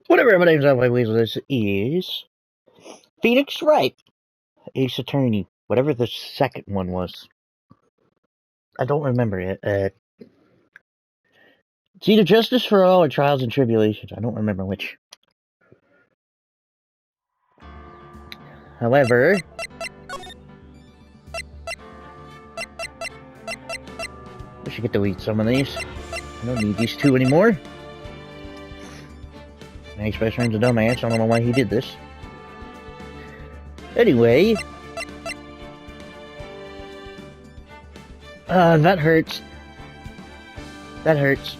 Whatever, my name's Alvin Weasel. This is Phoenix Wright, Ace Attorney, whatever the second one was. I don't remember it. It's either Justice for All or Trials and Tribulations. I don't remember which. However, I should get to eat some of these. I don't need these two anymore. My best friend's a dumbass. I don't know why he did this. Anyway, that hurts. That hurts.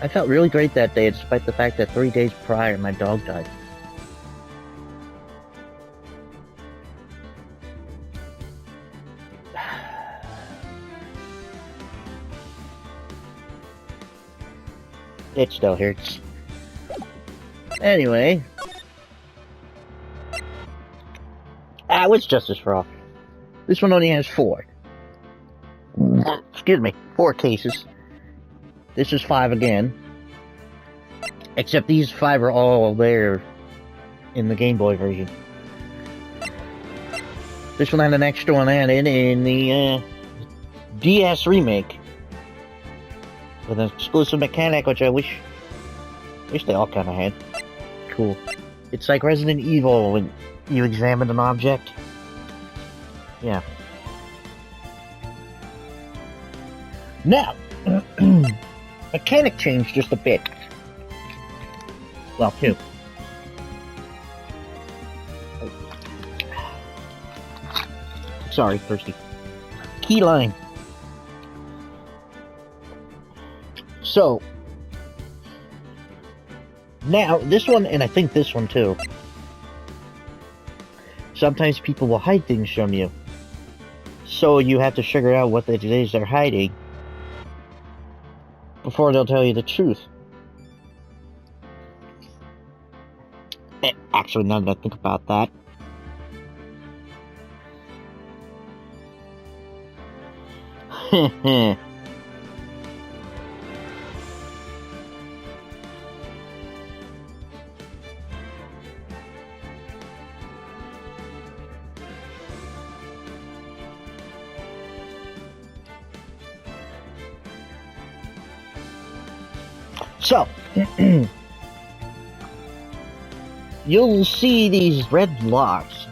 I felt really great that day, despite the fact that 3 days prior my dog died. It still hurts. Anyway. What's Justice for All? This one only has 4. Excuse me, 4 cases. This is 5 again. Except these 5 are all there in the Game Boy version. This one had an extra one added in the DS remake. With an exclusive mechanic, which I wish they all kind of had. Cool. It's like Resident Evil when you examine an object. Yeah. Now, mechanic changed just a bit. Well, 2. Sorry, thirsty. Key line. So, now, this one, and I think this one too, sometimes people will hide things from you. So you have to figure out what it is they're hiding before they'll tell you the truth. Actually, now that I think about that, so, you'll see these red blocks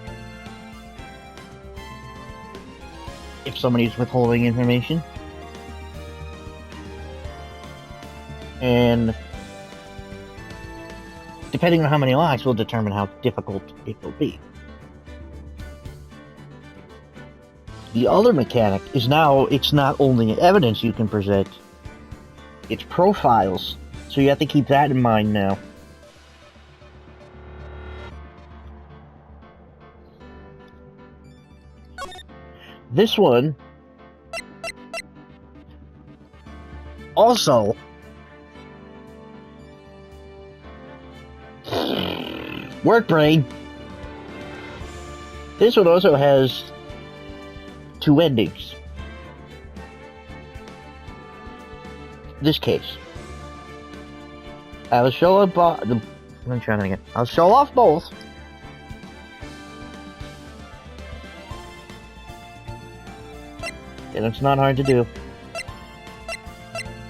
if somebody's withholding information. And depending on how many locks will determine how difficult it will be. The other mechanic is now, it's not only evidence you can present, it's profiles. So you have to keep that in mind now. This one also work brain. This one also has 2 endings. This case. I'll show up. I'm trying again. I'll show off both. And it's not hard to do.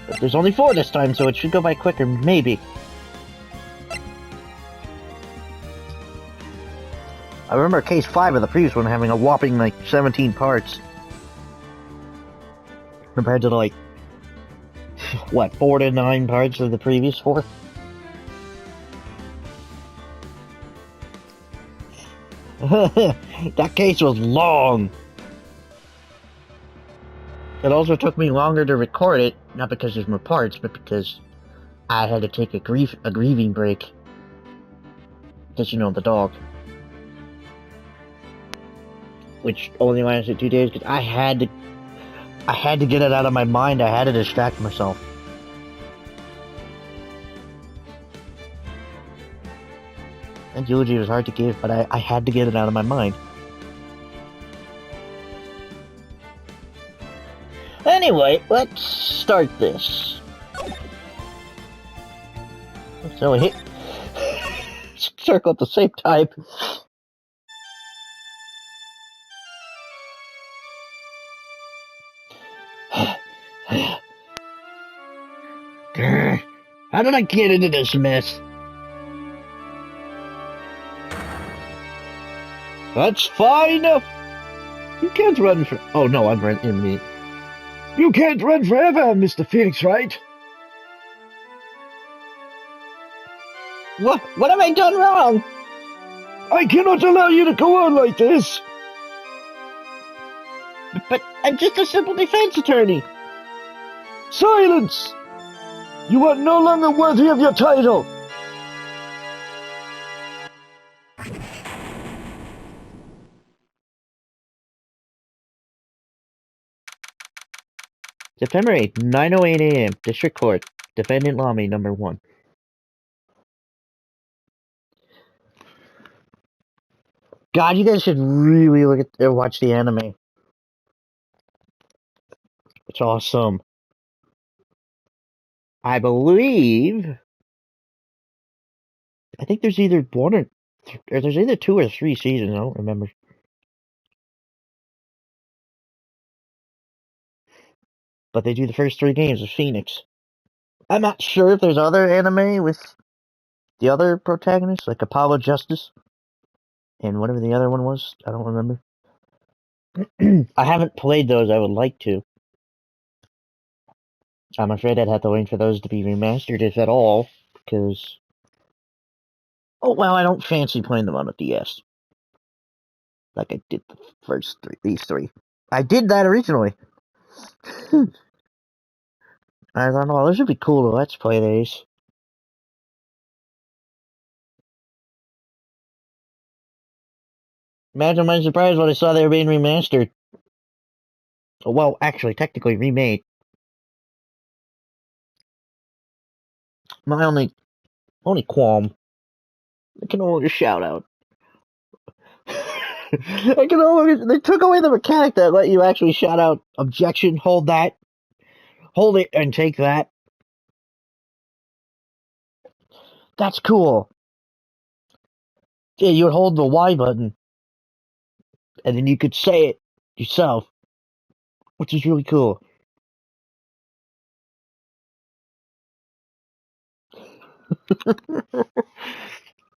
But there's only 4 this time, so it should go by quicker, maybe. I remember case 5 of the previous one having a whopping, 17 parts. Compared to, 4 to 9 parts of the previous 4? That case was long. It also took me longer to record it, not because there's more parts, but because I had to take a grieving break. Because, the dog. Which only lasted 2 days, because I had to get it out of my mind. I had to distract myself. That eulogy was hard to give, but I had to get it out of my mind. Anyway, let's start this. So hit circle at the same time. How did I get into this mess? That's fine. You can't run for. Oh no, I'm running me. You can't run forever, Mr. Phoenix Wright. What have I done wrong? I cannot allow you to go on like this. But I'm just a simple defense attorney. Silence! You are no longer worthy of your title. September 8th, 9:08 a.m. District Court. Defendant Lamy, number 1. God, you guys should really look at watch the anime. It's awesome. I think there's either there's either 2 or 3 seasons. I don't remember. But they do the first 3 games of Phoenix. I'm not sure if there's other anime with the other protagonists, like Apollo Justice and whatever the other one was. I don't remember. I haven't played those. I would like to. I'm afraid I'd have to wait for those to be remastered, if at all, because... Oh, well, I don't fancy playing them on a DS. Like I did the first 3, these 3. I did that originally. I don't know, this would be cool to let's play these. Imagine my surprise when I saw they were being remastered. Well, actually, technically remade. My only qualm. I can only shout out. They took away the mechanic that let you actually shout out objection, hold that, hold it, and take that. That's cool. Yeah, you would hold the Y button, and then you could say it yourself, which is really cool.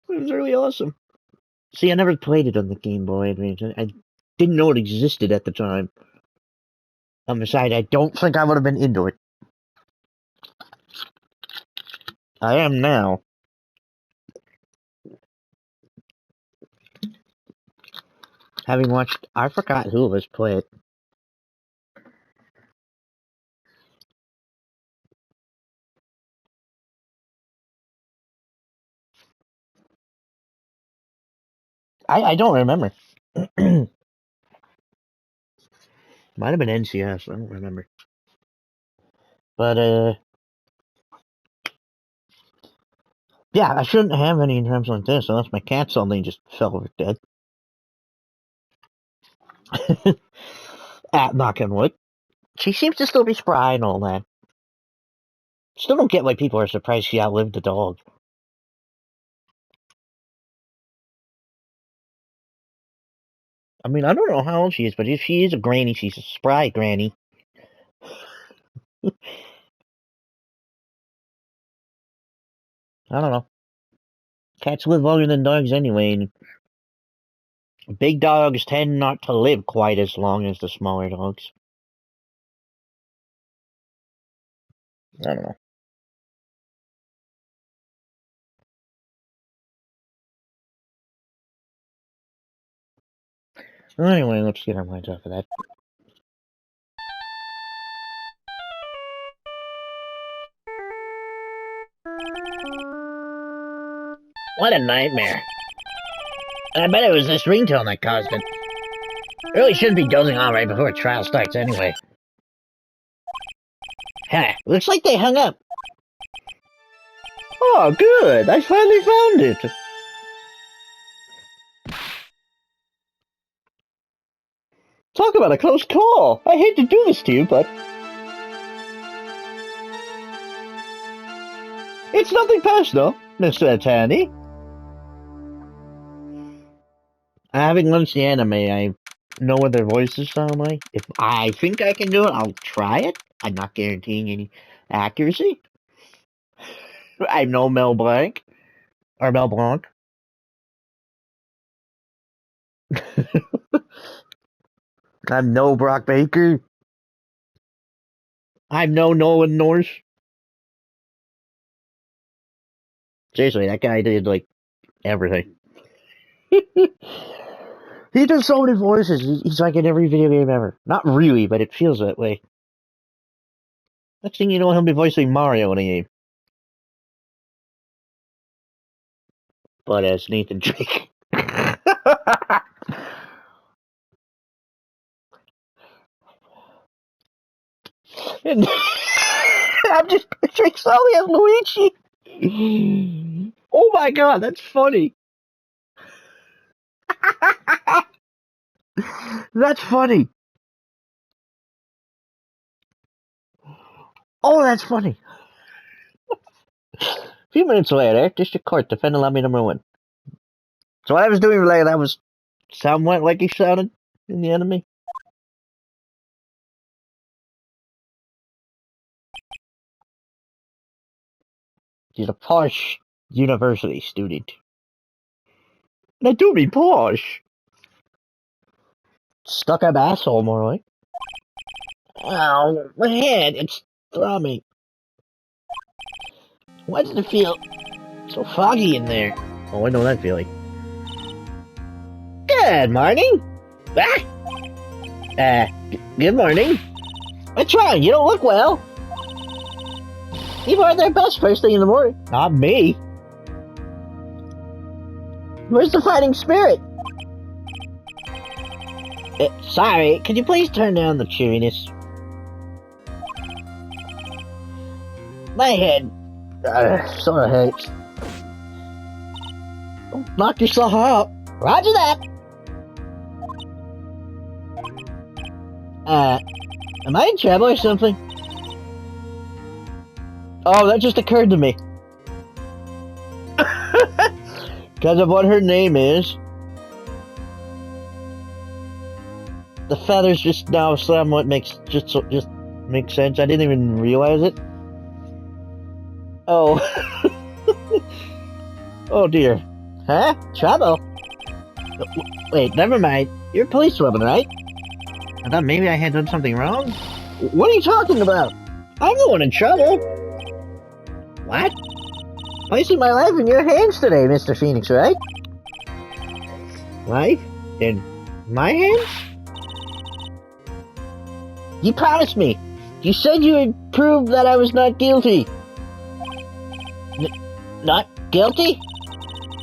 It was really awesome. See, I never played it on the Game Boy Advance. I didn't know it existed at the time. On the side, I don't think I would have been into it. I am now. Having watched, I forgot who was play it. I don't remember. Might have been NCS, I don't remember. But, yeah, I shouldn't have any in terms like this, unless my cat suddenly just fell over dead. Knock on wood. She seems to still be spry and all that. Still don't get why people are surprised she outlived the dog. I mean, I don't know how old she is, but if she is a granny, she's a spry granny. I don't know. Cats live longer than dogs anyway, and big dogs tend not to live quite as long as the smaller dogs. I don't know. Anyway, let's get our minds off of that. What a nightmare. I bet it was this ringtone that caused it. Really shouldn't be dozing off right before a trial starts anyway. Huh, looks like they hung up. Oh, good. I finally found it. Talk about a close call. I hate to do this to you, but it's nothing personal, Mr. Attorney. Having watched the anime, I know what their voices sound like. If I think I can do it, I'll try it. I'm not guaranteeing any accuracy. I'm no Mel Blanc. Or Mel Blanc. I'm no Brock Baker. I'm no Nolan North. Seriously, that guy did, like, everything. He does so many voices. He's like in every video game ever. Not really, but it feels that way. Next thing you know, he'll be voicing Mario in a game. But as Nathan Drake. And I'm just picturing Sully as Luigi. Oh my god, that's funny. That's funny. Oh, that's funny. A few minutes later, District Court, defendant lobby number 1. So what I was doing later, that was somewhat like he sounded in the anime. He's a posh university student. And I do mean posh. Stuck-up asshole, more like. Ow, my head, it's throbbing. Why does it feel so foggy in there? Oh, I know that feeling. Good morning. Good morning. What's wrong? You don't look well. People are at their best first thing in the morning. Not me. Where's the fighting spirit? Sorry, could you please turn down the cheeriness? My head sort of hurts. Don't knock yourself out. Roger that. Am I in trouble or something? Oh, that just occurred to me. Because of what her name is. The feathers just now somewhat makes just makes sense. I didn't even realize it. Oh. Oh dear. Huh? Trouble? Wait, never mind. You're a policewoman, right? I thought maybe I had done something wrong. What are you talking about? I'm the one in trouble. What? Placing my life in your hands today, Mr. Phoenix Wright. Life? In my hands? You promised me. You said you would prove that I was not guilty. Not guilty?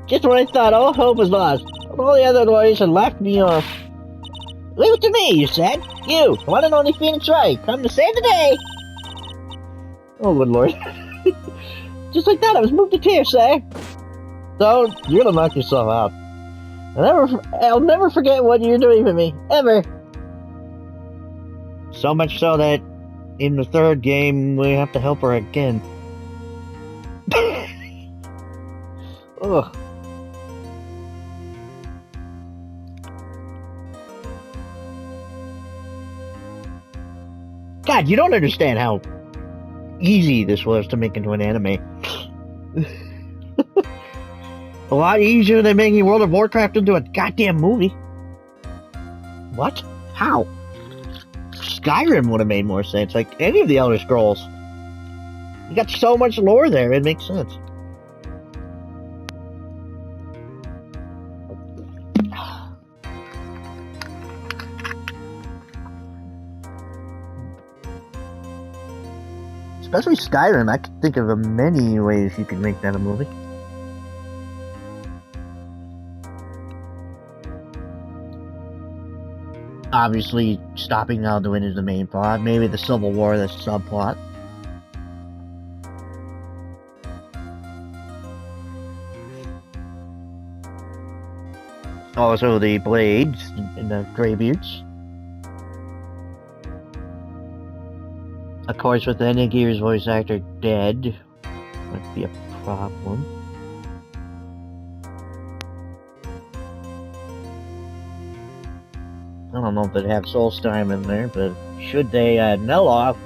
Just when I thought all hope was lost, all the other lawyers had laughed me off. Leave it to me, you said. You, the one and only Phoenix Wright, come to save the day. Oh, good lord. Just like that, I was moved to tears, sir. So, you're gonna knock yourself out. I'll never forget what you're doing for me, ever. So much so that in the third game, we have to help her again. Ugh. God, you don't understand how easy this was to make into an anime. A lot easier than making World of Warcraft into a goddamn movie. What? How? Skyrim would have made more sense, like any of the Elder Scrolls. You got so much lore there, it makes sense. Especially Skyrim, I could think of many ways you could make that a movie. Obviously, stopping Alduin is the main plot. Maybe the Civil War, the subplot. Also, the Blades and the Greybeards. Of course, with any Gears voice actor dead, might be a problem. I don't know if they'd have Soulstorm in there, but should they null off?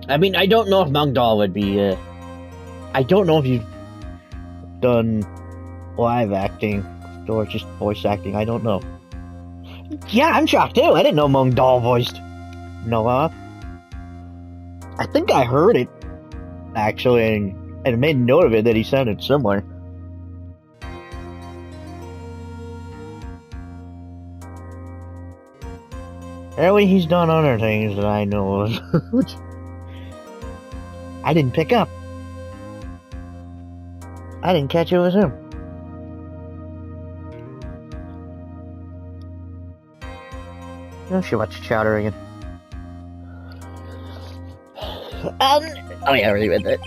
I mean, I don't know if Mungdal would be, I don't know if you've done live acting or just voice acting, I don't know. Yeah, I'm shocked too. I didn't know Mungdal voiced Noah. I think I heard it, actually, and I made a note of it that he sounded similar. Apparently he's done other things that I know of, which I didn't pick up. I didn't catch it was him. I should watch Chowder again. Oh yeah, I already read that.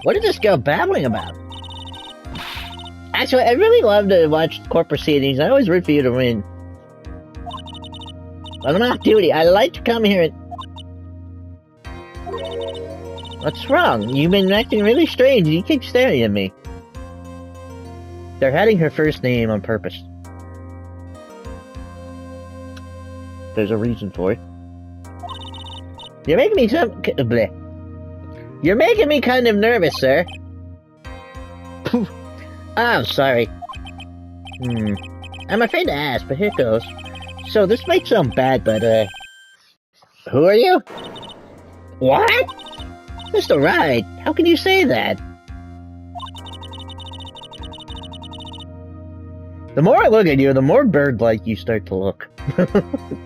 What did this girl babbling about? Actually, I really love to watch court proceedings. I always root for you to win. When I'm off duty, I like to come here and... What's wrong? You've been acting really strange. You keep staring at me. They're hiding her first name on purpose. There's a reason for it. You're making me You're making me kind of nervous, sir. Oh, sorry. I'm afraid to ask, but here goes. So, this might sound bad, but, who are you? What? Mr. Wright, how can you say that? The more I look at you, the more bird-like you start to look.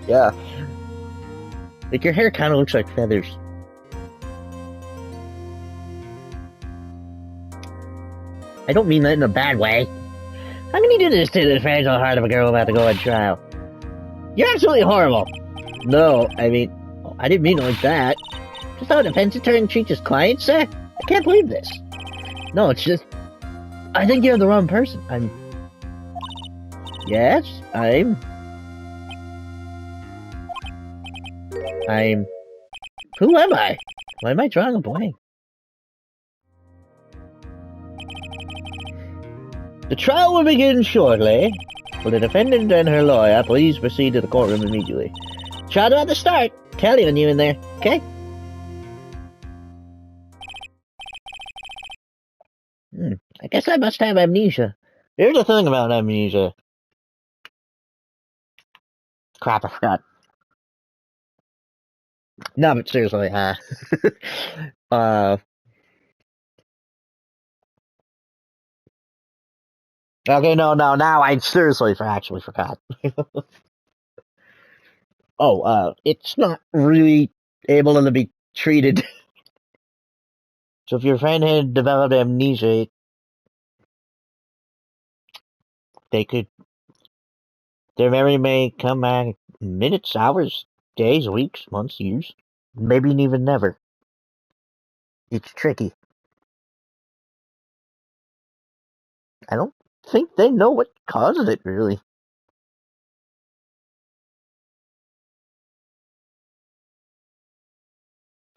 Yeah. Like, your hair kind of looks like feathers. I don't mean that in a bad way. How can you do this to the fragile heart of a girl about to go on trial? You're absolutely horrible. No, I mean, I didn't mean it like that. Just how a defense attorney treats his client, sir? I can't believe this. No, it's just... I think you're the wrong person. Yes, Who am I? Why am I drawing a blank? The trial will begin shortly. Will the defendant and her lawyer please proceed to the courtroom immediately? Trial at the start. Kelly on you in there, okay? I guess I must have amnesia. Here's the thing about amnesia. Crap, I forgot. No, but seriously, okay, no, now I seriously actually forgot. It's not really able to be treated. So if your friend had developed amnesia, their memory may come back minutes, hours, days, weeks, months, years, maybe even never. It's tricky. I don't think they know what causes it, really.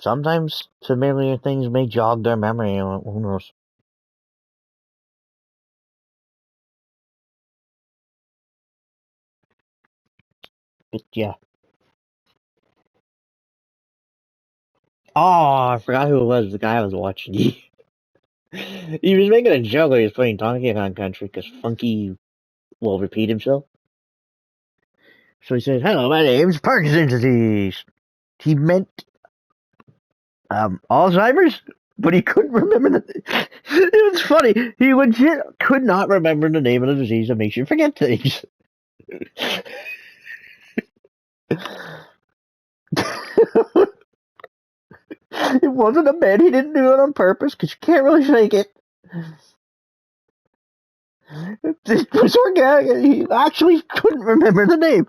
Sometimes familiar things may jog their memory, who knows. But yeah. Oh, I forgot who it was, the guy I was watching. He was making a joke when he was playing Donkey Kong Country because Funky will repeat himself. So he said, "Hello, my name's Parkinson's disease." He meant Alzheimer's, but he couldn't remember the... It was funny. He legit could not remember the name of the disease that makes you forget things. It wasn't a bit. He didn't do it on purpose because you can't really fake it. It was organic. He actually couldn't remember the name.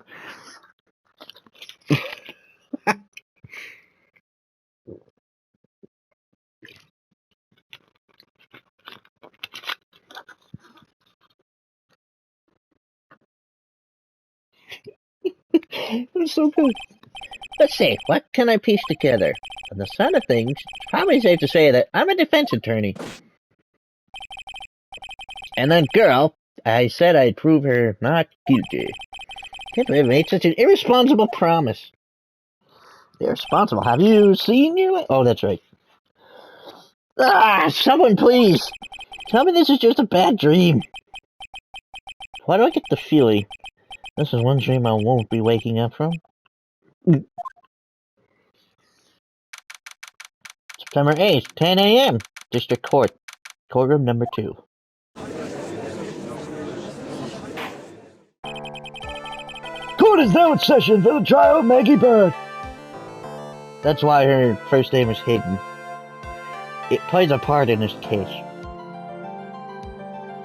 It's so good. Let's see, what can I piece together? On the side of things, it's probably safe to say that I'm a defense attorney. And that girl, I said I'd prove her not guilty. Can't believe I made such an irresponsible promise. Irresponsible? Have you seen your... Oh, that's right. Ah, someone please! Tell me this is just a bad dream. Why do I get the feeling this is one dream I won't be waking up from? September 8th, 10 a.m. District Court. Courtroom number 2. Court is now in session for the trial of Maggie Bird. That's why her first name is hidden. It plays a part in this case.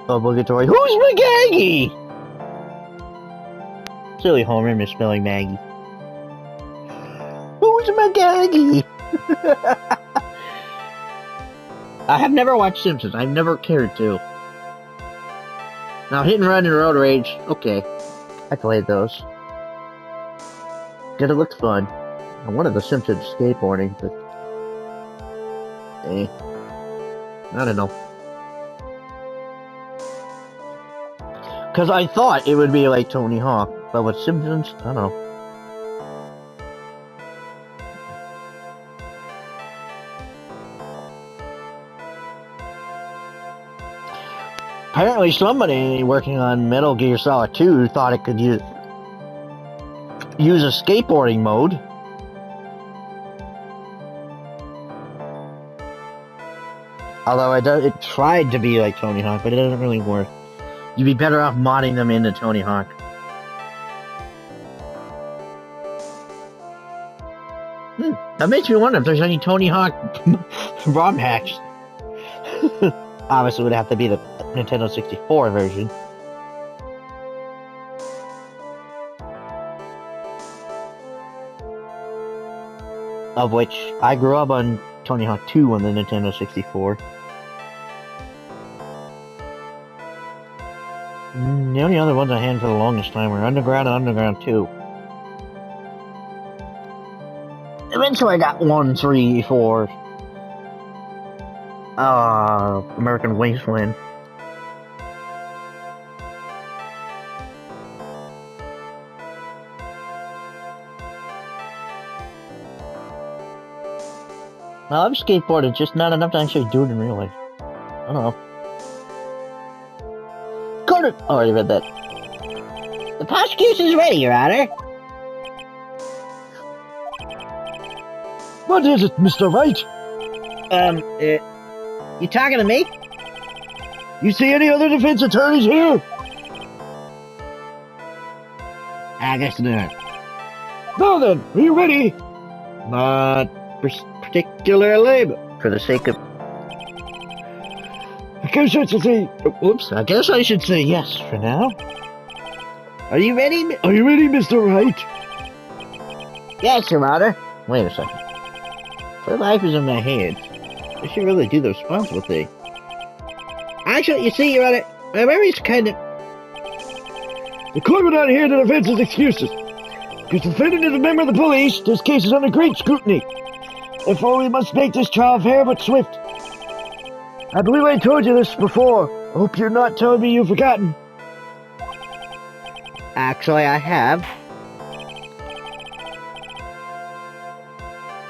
Obligatory. Who's McGaggy? Silly Homer misspelling Maggie. Who's McGaggy? I have never watched Simpsons. I've never cared to. Now, Hit and Run and Road Rage. Okay. I played those. It looked fun. I wanted the Simpsons skateboarding, but... I don't know. Because I thought it would be like Tony Hawk, but with Simpsons, I don't know. Apparently somebody working on Metal Gear Solid 2 thought it could use a skateboarding mode. Although it tried to be like Tony Hawk, but it doesn't really work. You'd be better off modding them into Tony Hawk. That makes me wonder if there's any Tony Hawk ROM hacks. Obviously, it would have to be the Nintendo 64 version. Of which I grew up on Tony Hawk 2 on the Nintendo 64. The only other ones I had for the longest time were Underground and Underground 2. Eventually I got 1, 3, 4. American Wasteland. Now, I've skateboarded, just not enough to actually do it in real life. I don't know. Carter! Oh, I already read that. The prosecution is ready, Your Honor. What is it, Mr. Wright? You talking to me? You see any other defense attorneys here? I guess not. Now then, are you ready? Not particularly, but for the sake of... I guess I should say... Whoops, I guess I should say yes for now. Are you ready? Are you ready, Mr. Wright? Yes, Your Honor. Wait a second. My life is in my hands. I should really do the responsible thing. Actually, you see, Your Honor, my memory's kind of... The court will not hear the defense's excuses. Because the defendant is a member of the police, this case is under great scrutiny. Therefore, we must make this trial fair but swift. I believe I told you this before. I hope you're not telling me you've forgotten. Actually, I have.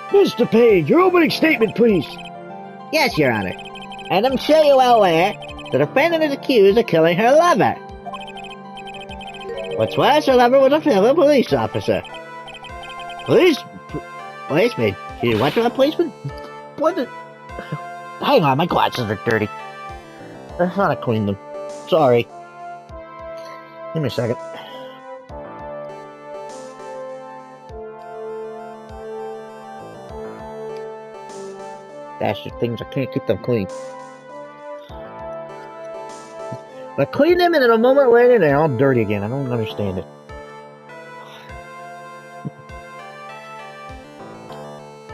Mr. Page, your opening statement, please. Yes, Your Honor. And I'm sure you're well aware the defendant is accused of killing her lover. What's worse, her lover was a fellow police officer. Policeman? You went to a policeman? What the... Hang on, my glasses are dirty. I thought I cleaned them. Sorry. Give me a second. Bastard things, I can't keep them clean. I clean them and then a moment later they're all dirty again. I don't understand it.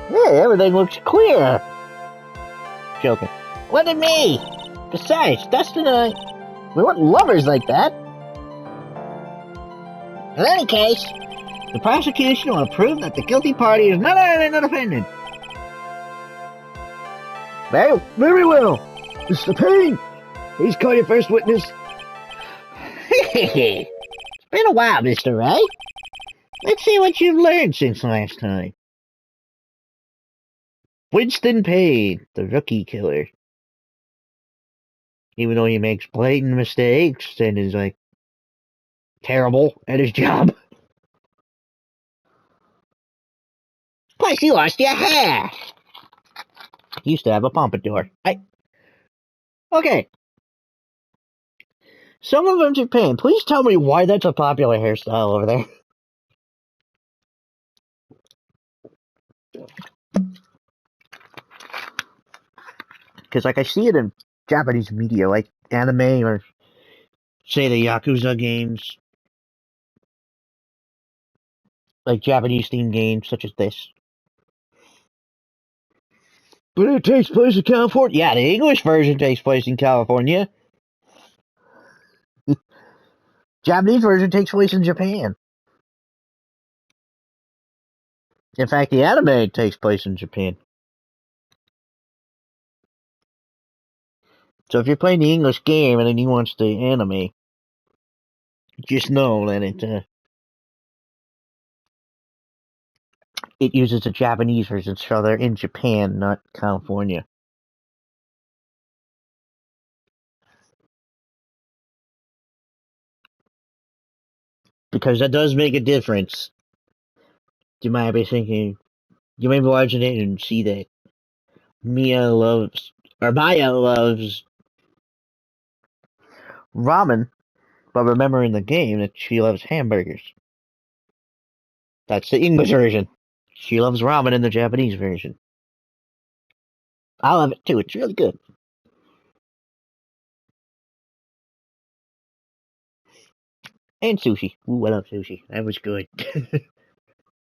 Yeah, everything looks clear. Joking. Look at me! Besides, Dustin and I, we weren't lovers like that. In any case, The prosecution will prove that the guilty party is none other than the defendant. Very well. Mr. Payne, please call your first witness. It's been a while, Mr. Wright. Let's see what you've learned since last time. Winston Payne, the rookie killer. Even though he makes blatant mistakes and is, like, terrible at his job. Plus, you lost your hair. He used to have a pompadour. Okay. Someone from Japan, please tell me why that's a popular hairstyle over there. Because, like, I see it in Japanese media, like anime or, say, the Yakuza games. Like Japanese-themed games such as this. But it takes place in California. Yeah, the English version takes place in California. Japanese version takes place in Japan. In fact, the anime takes place in Japan. So if you're playing the English game and then you watch the anime, just know that it uses a Japanese version, so they're in Japan, not California. Because that does make a difference. You might be thinking, you may be watching it and see that Maya loves ramen, but remember in the game that she loves hamburgers. That's the English version. She loves ramen in the Japanese version. I love it too, it's really good. And sushi. Ooh, I love sushi. That was good.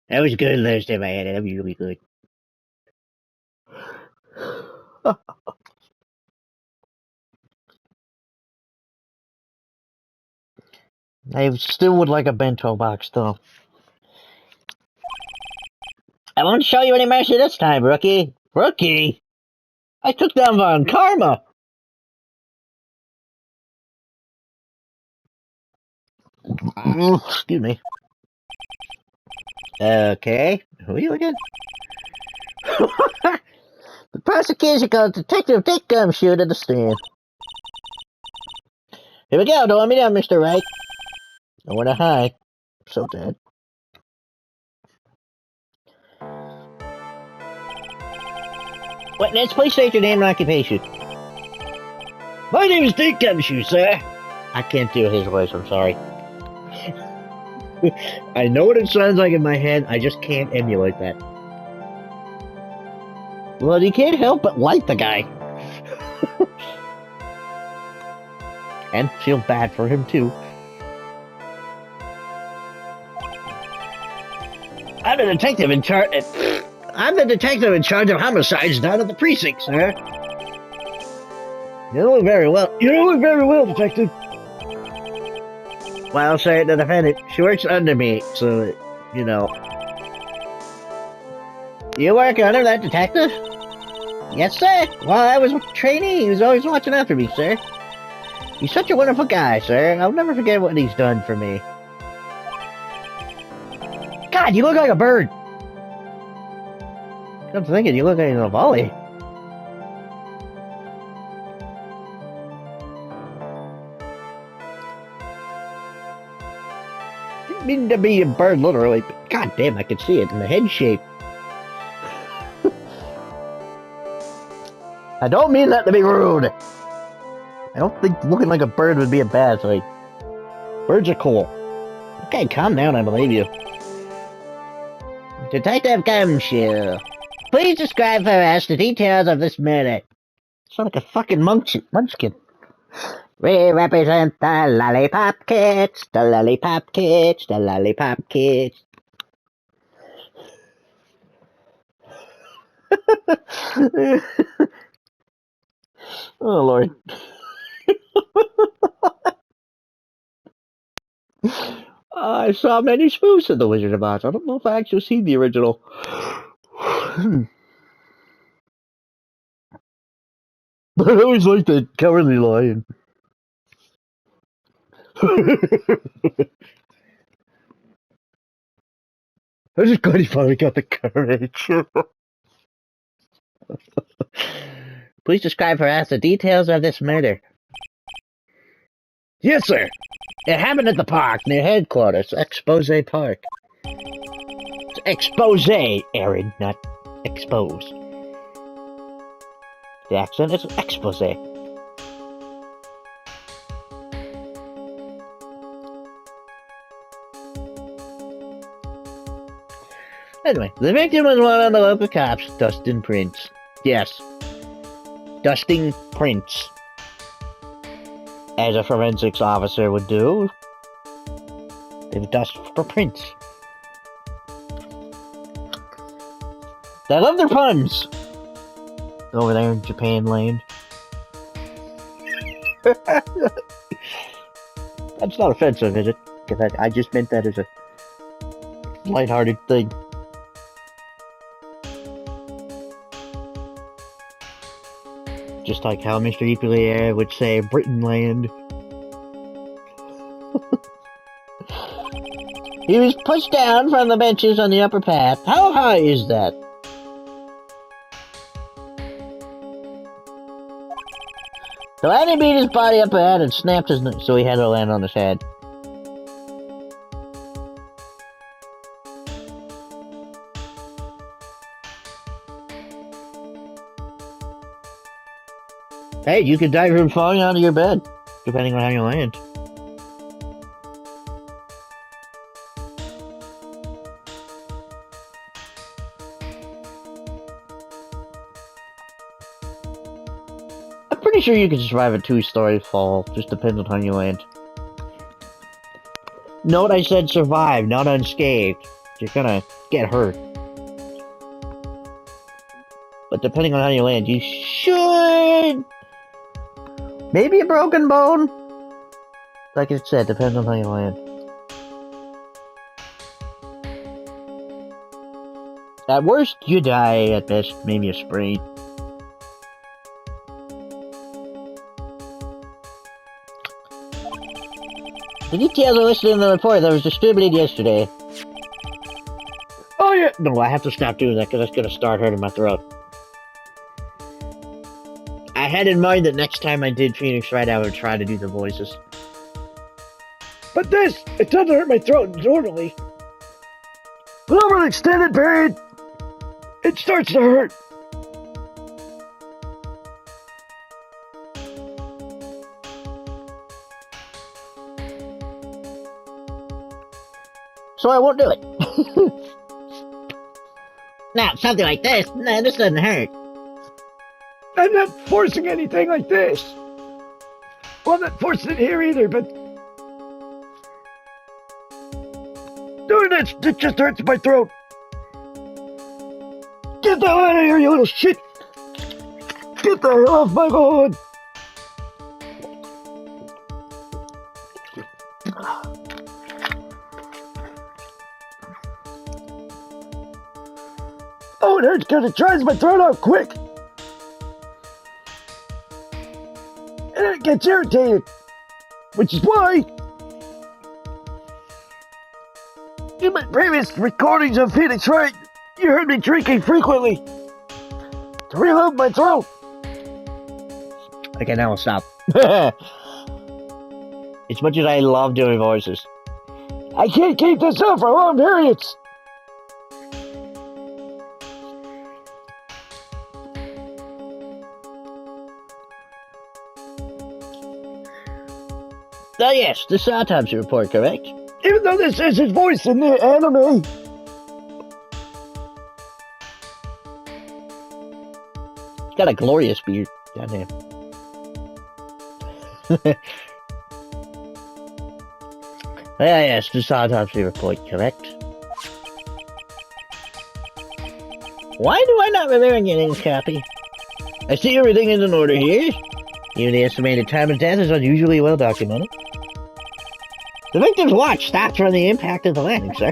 That was good last time I had it. That was really good. I still would like a bento box, though. I won't show you any mercy this time, rookie. Rookie? I took down Von Karma. Excuse me. Okay. Who are you again? The prosecution calls Detective Dick Gumshoe to the stand. Here we go. Don't let me down, Mr. Wright. I want to hide. So dead. Witness, please state your name and occupation. My name is Dick Gumshoe, sir. I can't do his voice, I'm sorry. I know what it sounds like in my head, I just can't emulate that. Well, you can't help but like the guy. And feel bad for him, too. I'm the detective in charge of homicides down at the precinct, sir. You don't look very well. You don't look very well, detective. Well, I'll say it to the defendant. She works under me, so, you know. You work under that detective? Yes, sir. While I was a trainee, he was always watching after me, sir. He's such a wonderful guy, sir. I'll never forget what he's done for me. God, you look like a bird. I'm thinking you look like a volley. Didn't mean to be a bird, literally, but god damn, I could see it in the head shape. I don't mean that to be rude. I don't think looking like a bird would be a bad thing. Birds are cool. Okay, calm down, I believe you. Detective Gumshoe, please describe for us the details of this murder. Sound like a fucking munchkin. We represent the Lollipop Kids, the Lollipop Kids, the Lollipop Kids. Oh, Lord. I saw many spoofs of The Wizard of Oz. I don't know if I actually seen the original. But I always liked the Cowardly Lion. I was just glad he finally got the courage. Please describe for us the details of this murder. Yes, sir. It happened at the park near headquarters, Expose Park. It's expose, Aaron, not expose. The accent is expose. Anyway, the victim was one of the local cops, Dustin Prince. Yes. Dusting Prince. As a forensics officer would do. They would dust for Prince. They love their puns! Over there in Japan land. That's not offensive, is it? Because I just meant that as a lighthearted thing. Just like how Mr. Equilier would say Britain land. He was pushed down from the benches on the upper path. How high is that? So Annie beat his body up ahead and snapped his neck, so he had to land on his head. Hey, you could die from falling out of your bed, depending on how you land. I'm pretty sure you can survive a 2-story fall, just depends on how you land. Note I said survive, not unscathed. You're gonna get hurt. But depending on how you land, you should... Maybe a broken bone? Like I said, depends on how you land. At worst, you die. At best, maybe a sprain. The details are listed in the report that was distributed yesterday. Oh yeah! No, I have to stop doing that because that's going to start hurting my throat. I had in mind that next time I did Phoenix Wright, I would try to do the voices. But this, it doesn't hurt my throat normally. But over an extended period, it starts to hurt. So I won't do it. Now, something like this, no, this doesn't hurt. I'm not forcing anything like this. Well, I'm not forcing it here either, but... doing this, it just hurts my throat. Get the hell out of here, you little shit! Get the hell off my lawn! Oh, it hurts because it dries my throat out quick! And it gets irritated. Which is why... in my previous recordings of Phoenix Wright, you heard me drinking frequently. To reload my throat. Okay, now I'll stop. As much as I love doing voices. I can't keep this up for long periods. Oh yes, the autopsy report, correct? Even though this is his voice in the anime. He's got a glorious beard. Goddamn. Yes, this autopsy report, correct? Why do I not remember getting a copy? I see everything is in order here. Even the estimated time of death is unusually well documented. The victim's watch stopped from the impact of the landing, sir.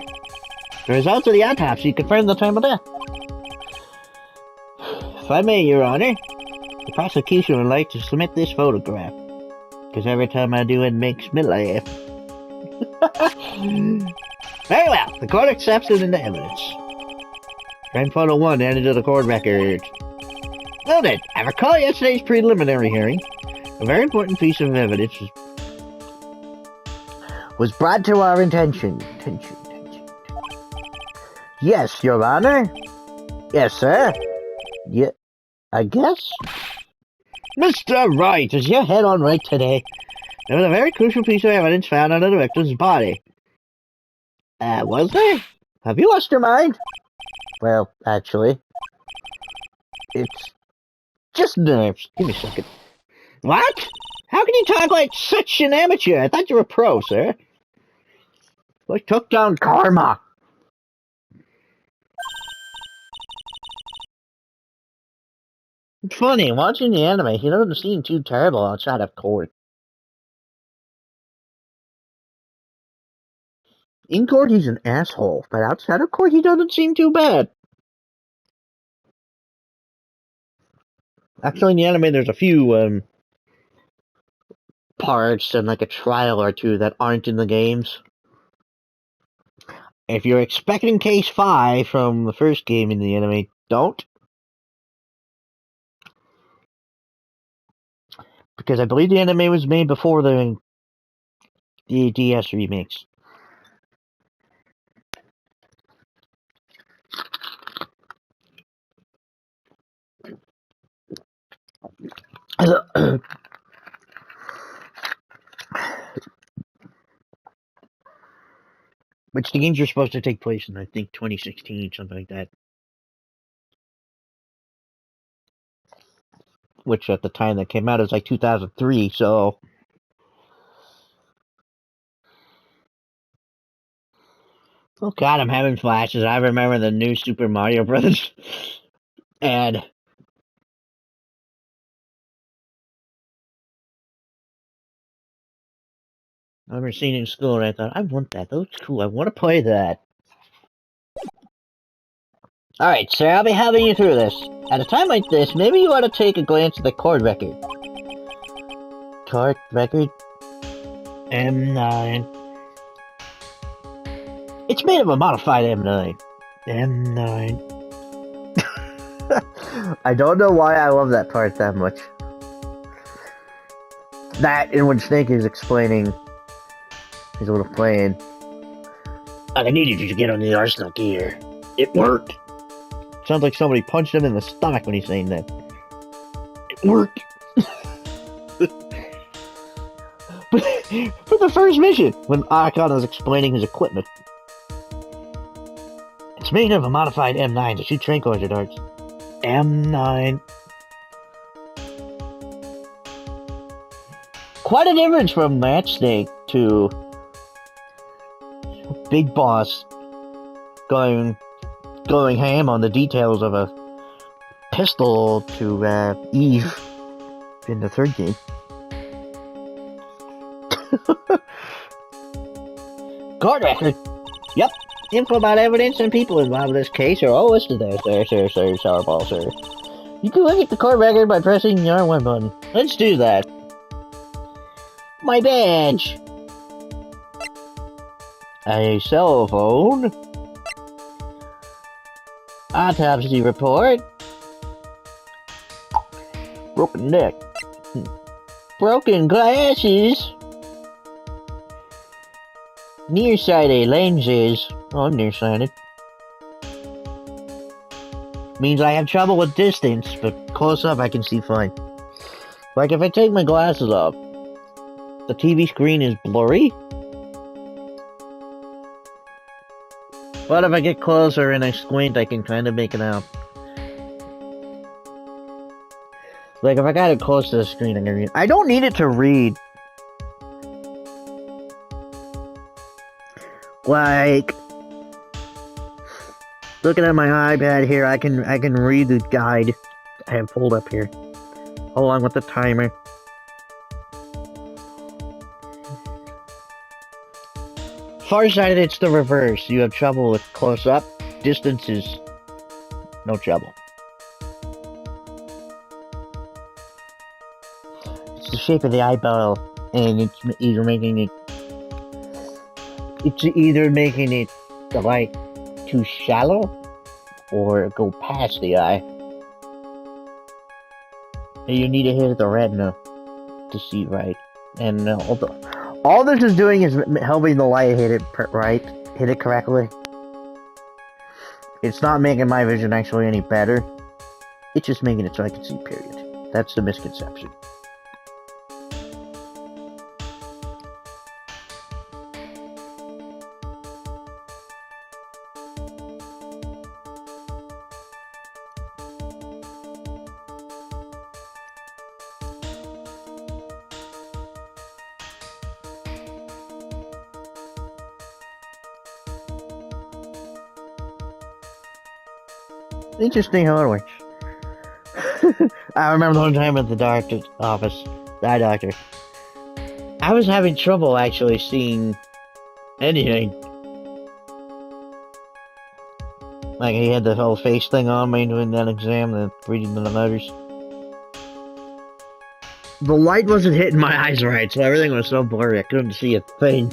The results of the autopsy confirmed the time of death. If I may, Your Honor, the prosecution would like to submit this photograph. Because every time I do it makes me laugh. Very well, the court accepts it into evidence. Crime photo 1 added to the court record. Noted, I recall yesterday's preliminary hearing. A very important piece of evidence was brought to our attention. Yes, Your Honor. Yes, sir. Yeah, I guess. Mr. Wright, is your head on right today? There was a very crucial piece of evidence found under the victim's body. Was there? Have you lost your mind? Well, actually, it's just nerves. Give me a second. What? How can you talk like such an amateur? I thought you were a pro, sir. I took down karma. It's funny, watching the anime, he doesn't seem too terrible outside of court. In court, he's an asshole, but outside of court, he doesn't seem too bad. Actually, in the anime, there's a few, parts and like a trial or two that aren't in the games. If you're expecting Case 5 from the first game in the anime, don't. Because I believe the anime was made before the DS remakes. Which the games are supposed to take place in, I think, 2016, something like that. Which at the time that came out was like 2003, so... Oh god, I'm having flashes. I remember the new Super Mario Brothers ad. I remember seeing it in school and I thought, I want that. That looks cool. I want to play that. Alright, sir, I'll be helping you through this. At a time like this, maybe you ought to take a glance at the court record. Court record? M9. It's made of a modified M9. M9. I don't know why I love that part that much. That, and when Snake is explaining his little plan. I needed you to get on the arsenal gear. It worked. Sounds like somebody punched him in the stomach when he's saying that. It worked. For the first mission, when Akana was explaining his equipment. It's made of a modified M9 to shoot tranquilizer darts. M9. Quite a difference from Matchstick to Big Boss going ham on the details of a pistol to Eve in the third game. Court record. Yep. Info about evidence and people involved in this case are all listed there, sir, Sourfall, sir. You can look at the court record by pressing the R1 button. Let's do that. My badge. A cell phone. Autopsy report. Broken neck. Broken glasses. Nearsighted lenses. Oh, I'm nearsighted. Means I have trouble with distance, but close up I can see fine. Like if I take my glasses off, the TV screen is blurry. But if I get closer and I squint, I can kind of make it out. Like if I got it close to the screen, I can read. I don't need it to read. Like, looking at my iPad here, I can read the guide I have pulled up here, along with the timer. Farsighted, it's the reverse. You have trouble with close up. Distances, no trouble. It's the shape of the eyeball, and it's either making it. It's either making it the light too shallow, or go past the eye. And you need to hit the retina to see right. And all this is doing is helping the light hit it right, hit it correctly. It's not making my vision actually any better. It's just making it so I can see, period. That's the misconception. Interesting how it works. I remember one time at the doctor's office, the eye doctor. I was having trouble actually seeing anything. Like, he had the whole face thing on me doing that exam, the reading the letters. The light wasn't hitting my eyes right, so everything was so blurry I couldn't see a thing.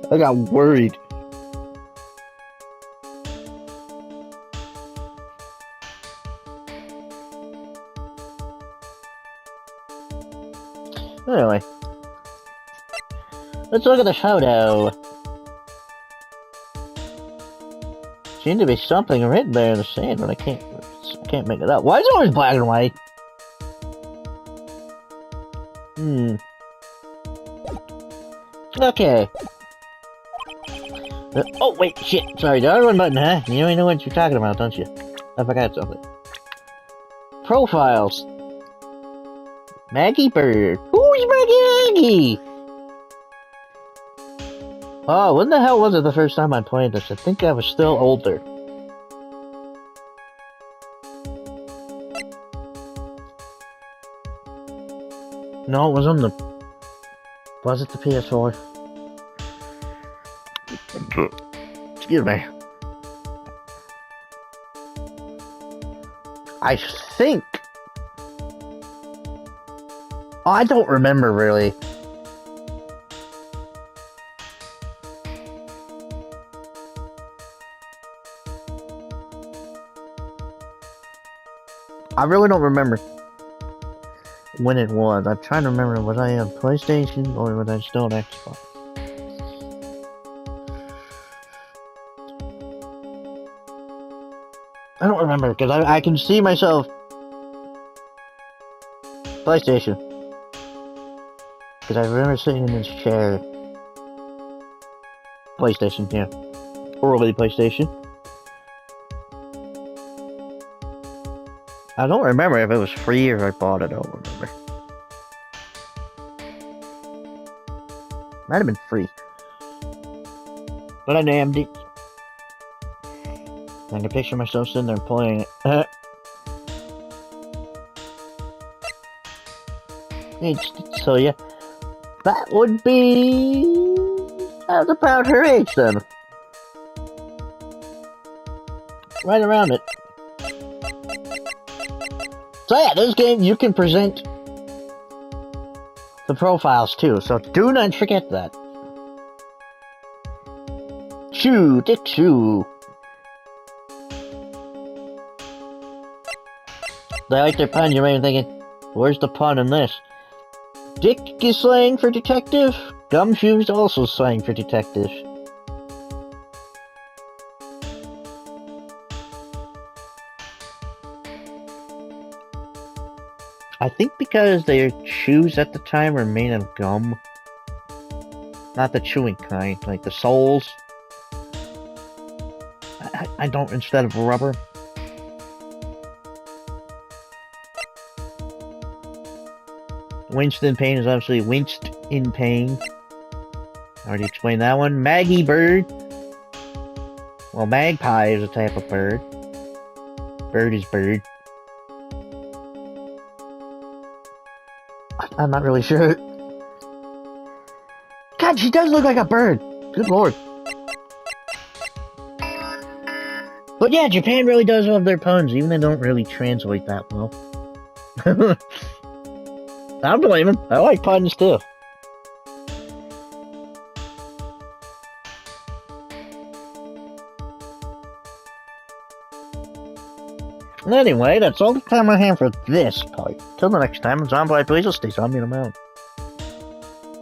I got worried. Anyway, let's look at the photo. Seemed to be something written there in the sand, but I can't make it out. Why is it always black and white? Okay. Oh wait, shit. Sorry, the other one button, huh? You already know what you're talking about, don't you? I forgot something. Profiles. Maggie Bird. Who's Maggie? Oh, when the hell was it the first time I played this? I think I was still older. No, it was on the... Was it the PS4? Excuse me. I think... I don't remember, really. I really don't remember when it was. I'm trying to remember, was I on PlayStation or was I still on Xbox? I don't remember, because I can see myself... PlayStation. Because I remember sitting in this chair. PlayStation, yeah. Early PlayStation. I don't remember if it was free or I bought it, I don't remember. Might have been free. But I named it. I can picture myself sitting there playing it. So yeah. That would be... That's about her age then. Right around it. So yeah, this game you can present the profiles too, so do not forget that. Shoo, Dick Shoo. They like their puns, you may be thinking, where's the pun in this? Dick is slang for detective. Gumshoe's also slang for detective. I think because their shoes at the time were made of gum. Not the chewing kind, like the soles. I don't, instead of rubber. Winced in pain is obviously winced in pain. Already explained that one. Maggie Bird. Well, magpie is a type of bird. Bird is bird. I'm not really sure. God, she does look like a bird. Good lord. But yeah, Japan really does love their puns, even if they don't really translate that well. I don't blame them. I like puns too. Anyway, that's all the time I have for this part. Till the next time, Zombie, please stay zombie in the mountain.